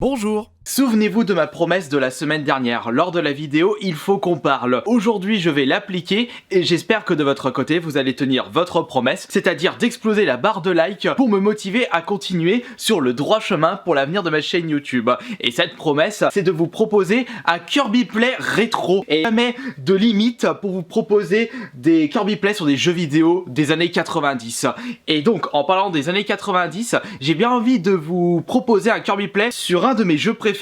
Bonjour. Souvenez-vous de ma promesse de la semaine dernière, lors de la vidéo Il faut qu'on parle. Aujourd'hui je vais l'appliquer et j'espère que de votre côté vous allez tenir votre promesse, c'est-à-dire d'exploser la barre de like pour me motiver à continuer sur le droit chemin pour l'avenir de ma chaîne YouTube. Et cette promesse, c'est de vous proposer un Kirby Play rétro et jamais de limite pour vous proposer des Kirby Play sur des jeux vidéo des années 90. Et donc en parlant des années 90, j'ai bien envie de vous proposer un Kirby Play sur un de mes jeux préférés,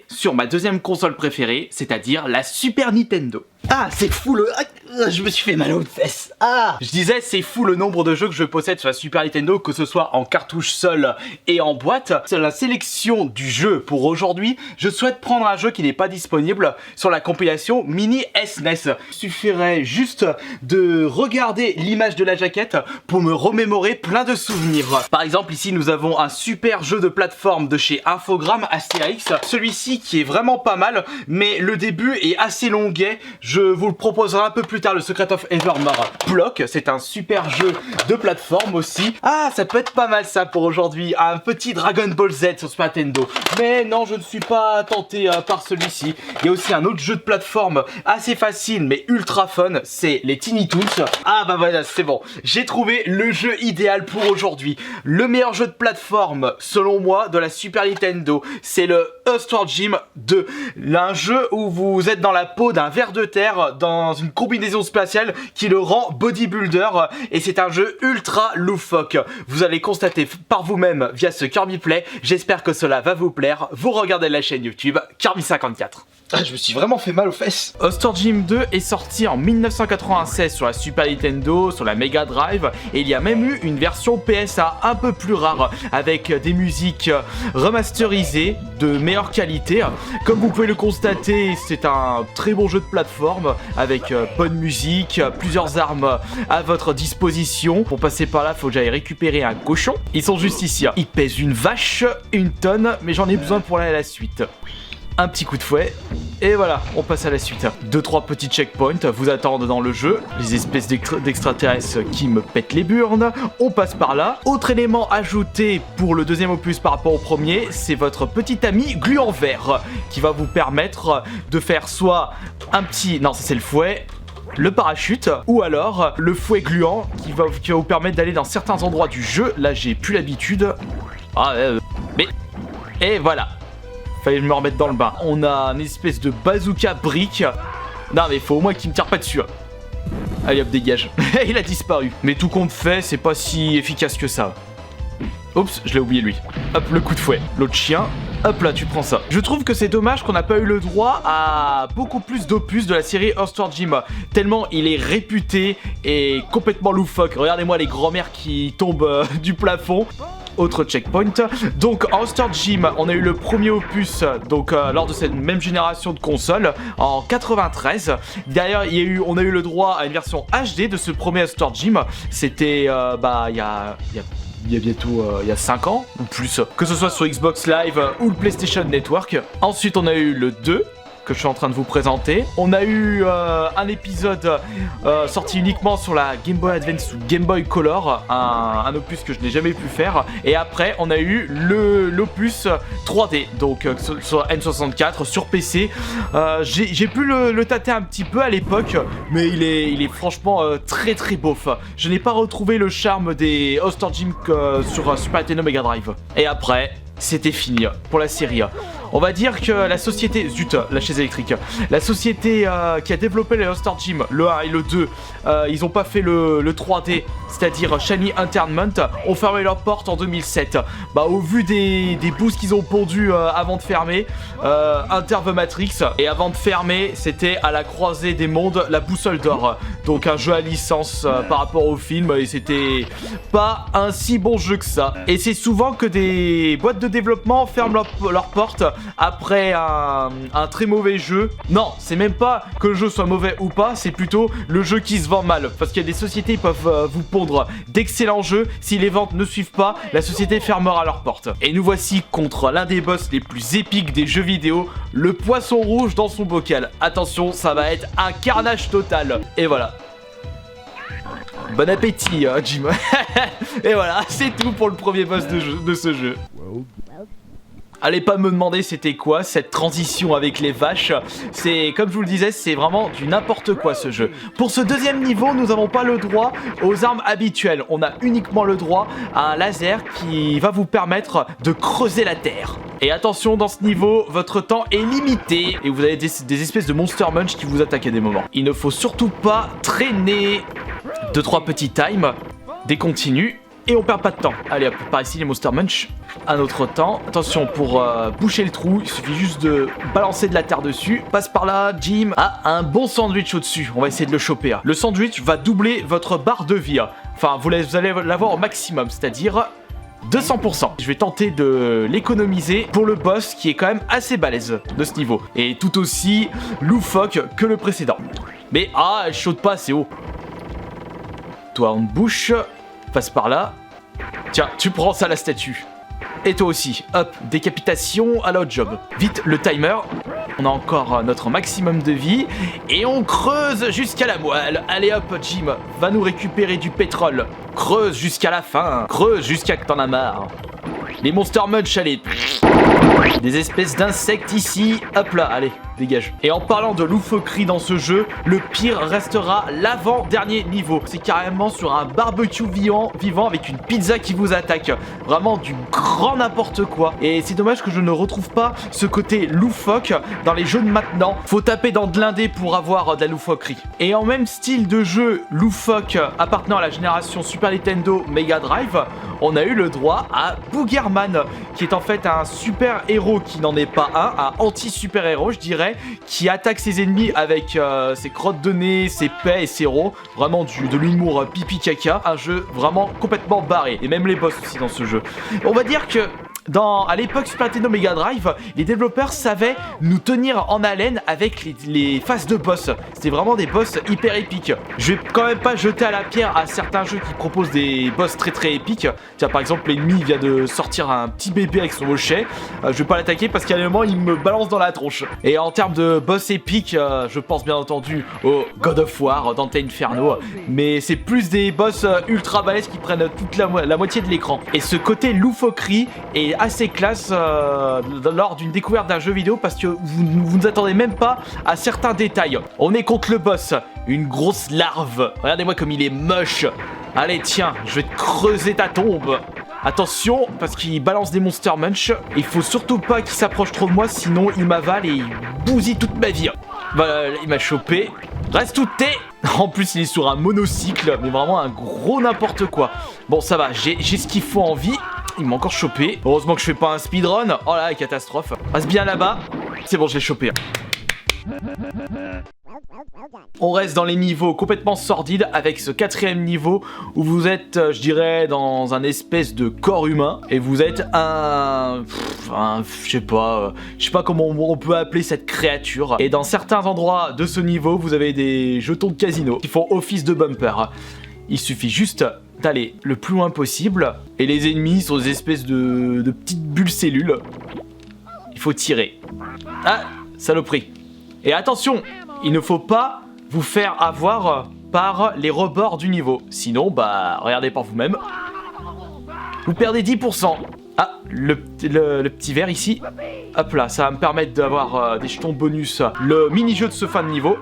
sur ma deuxième console préférée, c'est-à-dire la Super Nintendo. Ah, c'est fou le... Ah, je me suis fait mal aux fesses. Ah. Je disais, c'est fou le nombre de jeux que je possède sur la Super Nintendo, que ce soit en cartouche seule et en boîte. C'est la sélection du jeu pour aujourd'hui. Je souhaite prendre un jeu qui n'est pas disponible sur la compilation Mini SNES. Il suffirait juste de regarder l'image de la jaquette pour me remémorer plein de souvenirs. Par exemple, ici nous avons un super jeu de plateforme de chez Infogrames, Astérix. Celui-ci qui est vraiment pas mal, mais le début est assez longuet. Je vous le proposerai un peu plus tard, le Secret of Evermore Block. C'est un super jeu de plateforme aussi. Ah, ça peut être pas mal ça pour aujourd'hui. Un petit Dragon Ball Z sur Super Nintendo. Mais non, je ne suis pas tenté par celui-ci. Il y a aussi un autre jeu de plateforme assez facile mais ultra fun. C'est les Tiny Toons. Ah bah voilà, c'est bon. J'ai trouvé le jeu idéal pour aujourd'hui. Le meilleur jeu de plateforme, selon moi, de la Super Nintendo. C'est le All-Star Gym 2. Un jeu où vous êtes dans la peau d'un ver de terre dans une combinaison spatiale qui le rend bodybuilder, et c'est un jeu ultra loufoque. Vous allez constater par vous-même via ce Kirby Play. J'espère que cela va vous plaire. Vous regardez la chaîne YouTube Kirby54. Ah, je me suis vraiment fait mal aux fesses. All-Star Gym 2 est sorti en 1996 sur la Super Nintendo, sur la Mega Drive, et il y a même eu une version PSA un peu plus rare avec des musiques remasterisées de meilleure qualité. Comme vous pouvez le constater, c'est un très bon jeu de plateforme avec bonne musique, plusieurs armes à votre disposition. Pour passer par là, faut que j'aille récupérer un cochon. Ils sont juste ici. Ils pèsent une vache, une tonne, mais j'en ai besoin pour aller à la suite. Un petit coup de fouet, et voilà, on passe à la suite. 2-3 petits checkpoints vous attendent dans le jeu, les espèces d'extraterrestres qui me pètent les burnes, on passe par là. Autre élément ajouté pour le deuxième opus par rapport au premier, c'est votre petit ami gluant vert, qui va vous permettre de faire soit un petit... Non, ça c'est le fouet, le parachute, ou alors le fouet gluant qui va vous permettre d'aller dans certains endroits du jeu. Là j'ai plus l'habitude. Mais... Et voilà. Fallait me remettre dans le bain. On a une espèce de bazooka brique. Non mais faut au moins qu'il me tire pas dessus. Allez hop, dégage. Il a disparu. Mais tout compte fait, c'est pas si efficace que ça. Oups, je l'ai oublié lui. Hop, le coup de fouet. L'autre chien. Hop là, tu prends ça. Je trouve que c'est dommage qu'on n'a pas eu le droit à beaucoup plus d'opus de la série All-Star Gym. Tellement il est réputé et complètement loufoque. Regardez-moi les grands-mères qui tombent du plafond. Autre checkpoint. Donc en All-Star Gym, on a eu le premier opus donc lors de cette même génération de consoles en 93. D'ailleurs, on a eu le droit à une version HD de ce premier All-Star Gym. C'était il y a bientôt 5 ans ou plus, que ce soit sur Xbox Live ou le PlayStation Network. Ensuite on a eu le 2 que je suis en train de vous présenter. On a eu un épisode sorti uniquement sur la Game Boy Advance ou Game Boy Color, un opus que je n'ai jamais pu faire. Et après on a eu l'opus 3D, donc sur N64, sur PC. J'ai pu le tâter un petit peu à l'époque, mais il est franchement très très beauf. Je n'ai pas retrouvé le charme des All-Star Gym sur Super Nintendo Mega Drive. Et après, c'était fini pour la série. On va dire que la société... Zut, la chaise électrique. La société qui a développé les All-Star Gym, le 1 et le 2, ils ont pas fait le 3D, c'est-à-dire Shiny Entertainment, ont fermé leurs portes en 2007. Au vu des boosts qu'ils ont pondus avant de fermer, Inter the Matrix, et avant de fermer, c'était à la croisée des mondes, la boussole d'or. Donc un jeu à licence par rapport au film, et c'était pas un si bon jeu que ça. Et c'est souvent que des boîtes de développement ferment leurs portes après un très mauvais jeu. Non, c'est même pas que le jeu soit mauvais ou pas, c'est plutôt le jeu qui se vend mal. Parce qu'il y a des sociétés qui peuvent vous pondre d'excellents jeux. Si les ventes ne suivent pas, la société fermera leurs portes. Et nous voici contre l'un des boss les plus épiques des jeux vidéo, le poisson rouge dans son bocal. Attention, ça va être un carnage total. Et voilà. Bon appétit, Jim. Et voilà, c'est tout pour le premier boss de ce jeu. Allez pas me demander c'était quoi cette transition avec les vaches. C'est, comme je vous le disais, c'est vraiment du n'importe quoi ce jeu. Pour ce deuxième niveau, nous n'avons pas le droit aux armes habituelles. On a uniquement le droit à un laser qui va vous permettre de creuser la terre. Et attention, dans ce niveau, votre temps est limité et vous avez des espèces de monster munch qui vous attaquent à des moments. Il ne faut surtout pas traîner. 2-3 petits times, décontinue. Et on perd pas de temps. Allez hop, par ici les Monster Munch. Un autre temps. Attention, pour boucher le trou, il suffit juste de balancer de la terre dessus. Passe par là, Jim. Ah, un bon sandwich au-dessus. On va essayer de le choper. Hein. Le sandwich va doubler votre barre de vie. Hein. Enfin, vous allez l'avoir au maximum, c'est-à-dire 200%. Je vais tenter de l'économiser pour le boss qui est quand même assez balèze de ce niveau. Et tout aussi loufoque que le précédent. Mais ah, elle saute pas assez haut. Toi, on te bouche. Passe par là. Tiens, tu prends ça la statue. Et toi aussi. Hop, décapitation à l'autre job. Vite, le timer. On a encore notre maximum de vie. Et on creuse jusqu'à la moelle. Allez hop, Jim, va nous récupérer du pétrole. Creuse jusqu'à la fin. Creuse jusqu'à que t'en as marre. Les Monster Munch, allez. Des espèces d'insectes ici. Hop là, allez, dégage. Et en parlant de loufoquerie dans ce jeu, le pire restera l'avant-dernier niveau. C'est carrément sur un barbecue vivant avec une pizza qui vous attaque. Vraiment du grand n'importe quoi. Et c'est dommage que je ne retrouve pas ce côté loufoque dans les jeux de maintenant. Faut taper dans de l'indé pour avoir de la loufoquerie. Et en même style de jeu loufoque appartenant à la génération Super Nintendo Mega Drive, on a eu le droit à Boogerman, qui est en fait un super héros qui n'en est pas un anti-super héros je dirais, qui attaque ses ennemis avec ses crottes de nez, ses pets et ses rots, vraiment de l'humour pipi caca, un jeu vraiment complètement barré, et même les boss aussi dans ce jeu. On va dire que à l'époque Super Nintendo Mega Drive, les développeurs savaient nous tenir en haleine avec les phases de boss. C'était vraiment des boss hyper épiques. Je vais quand même pas jeter à la pierre à certains jeux qui proposent des boss très très épiques. Tiens, par exemple, l'ennemi vient de sortir un petit bébé avec son hochet. Je vais pas l'attaquer parce qu'à un moment il me balance dans la tronche. Et en termes de boss épiques, je pense bien entendu au God of War, Dante Inferno. Mais c'est plus des boss ultra balèzes qui prennent toute la moitié de l'écran. Et ce côté loufoquerie est assez classe lors d'une découverte d'un jeu vidéo parce que vous ne attendez même pas à certains détails. On est contre le boss, une grosse larve. Regardez-moi comme il est moche. Allez, tiens, je vais te creuser ta tombe. Attention, parce qu'il balance des Monster Munch. Il faut surtout pas qu'il s'approche trop de moi, sinon il m'avale et il bousille toute ma vie. Voilà, il m'a chopé. Reste où t'es. En plus, il est sur un monocycle, mais vraiment un gros n'importe quoi. Bon, ça va, j'ai ce qu'il faut en vie. Il m'a encore chopé. Heureusement que je fais pas un speedrun. Oh là, catastrophe. Reste bien là-bas. C'est bon, je l'ai chopé. On reste dans les niveaux complètement sordides avec ce 4e niveau où vous êtes, je dirais, dans un espèce de corps humain et vous êtes je sais pas comment on peut appeler cette créature. Et dans certains endroits de ce niveau, vous avez des jetons de casino qui font office de bumper. Il suffit juste d'aller le plus loin possible et les ennemis sont des espèces de petites bulles cellules. Il faut tirer. Ah, saloperie. Et attention, il ne faut pas vous faire avoir par les rebords du niveau. Sinon, bah, regardez par vous-même. Vous perdez 10%. Ah, le petit verre ici. Hop là, ça va me permettre d'avoir des jetons bonus. Le mini-jeu de ce fin de niveau.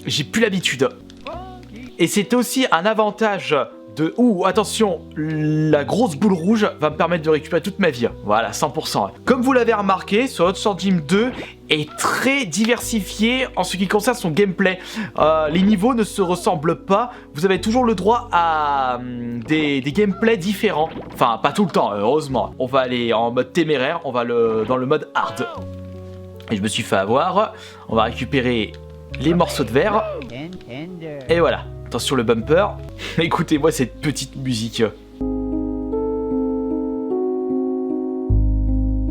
J'ai plus l'habitude. Et c'est aussi un avantage de... Ouh, attention, la grosse boule rouge va me permettre de récupérer toute ma vie. Voilà, 100%. Comme vous l'avez remarqué, sur Hot Sword Gym 2 est très diversifié en ce qui concerne son gameplay. Les niveaux ne se ressemblent pas. Vous avez toujours le droit à des gameplays différents. Enfin, pas tout le temps, heureusement. On va aller en mode téméraire, on va dans le mode hard. Et je me suis fait avoir. On va récupérer les morceaux de verre. Et voilà. Attention le bumper. Écoutez-moi cette petite musique.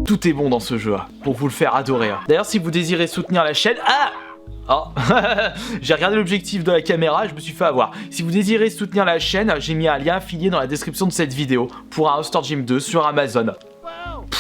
Tout est bon dans ce jeu, pour vous le faire adorer. D'ailleurs, si vous désirez soutenir la chaîne... Ah oh. J'ai regardé l'objectif de la caméra et je me suis fait avoir. Si vous désirez soutenir la chaîne, j'ai mis un lien affilié dans la description de cette vidéo pour un Hot Sword Gym 2 sur Amazon.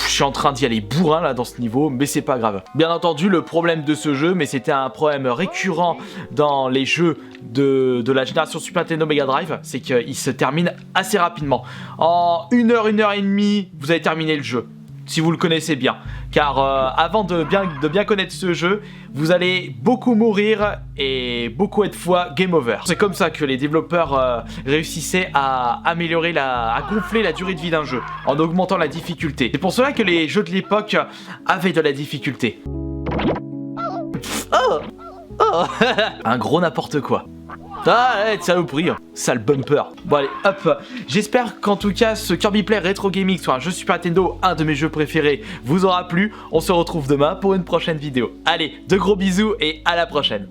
Je suis en train d'y aller bourrin là dans ce niveau, mais c'est pas grave. Bien entendu, le problème de ce jeu, mais c'était un problème récurrent dans les jeux de la génération Super Nintendo Mega Drive, c'est qu'il se termine assez rapidement. En 1 heure et demie, vous avez terminé le jeu. si vous le connaissez bien. Car avant de bien connaître ce jeu, vous allez beaucoup mourir et beaucoup être fois game over. C'est comme ça que les développeurs réussissaient à améliorer à gonfler la durée de vie d'un jeu, en augmentant la difficulté. C'est pour cela que les jeux de l'époque avaient de la difficulté. Oh. Un gros n'importe quoi. Ah, ouais, saloperie, sale bumper. Bon allez, hop. J'espère qu'en tout cas, ce Kirby Play Retro Gaming sur un jeu Super Nintendo, un de mes jeux préférés, vous aura plu. On se retrouve demain pour une prochaine vidéo. Allez, de gros bisous et à la prochaine.